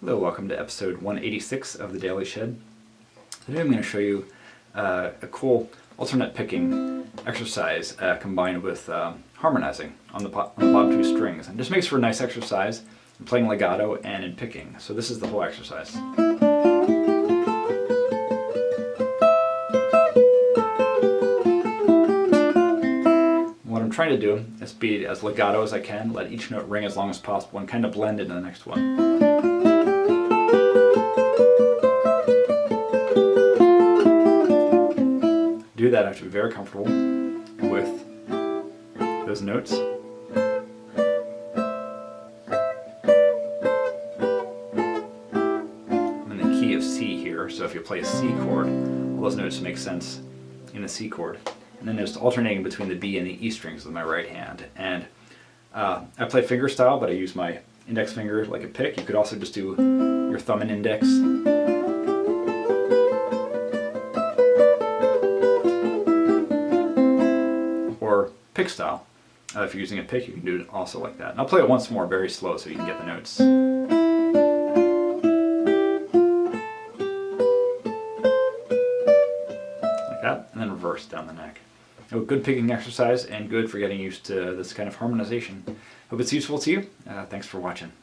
Hello, welcome to episode 186 of the Daily Shed. Today I'm going to show you a cool alternate picking exercise combined with harmonizing on the bottom two strings. And just makes for a nice exercise in playing legato and in picking. So this is the whole exercise. What I'm trying to do is be as legato as I can, let each note ring as long as possible, and kind of blend into the next one. To do that, I have to be very comfortable with those notes. I'm in the key of C here, so if you play a C chord, all those notes make sense in the C chord. And then just alternating between the B and the E strings with my right hand. And I play fingerstyle, but I use my index finger like a pick. You could also just do your thumb and index. Or pick style. If you're using a pick, you can do it also like that. And I'll play it once more very slow so you can get the notes. Like that, and then reverse down the neck. A good picking exercise and good for getting used to this kind of harmonization. Hope it's useful to you. Thanks for watching.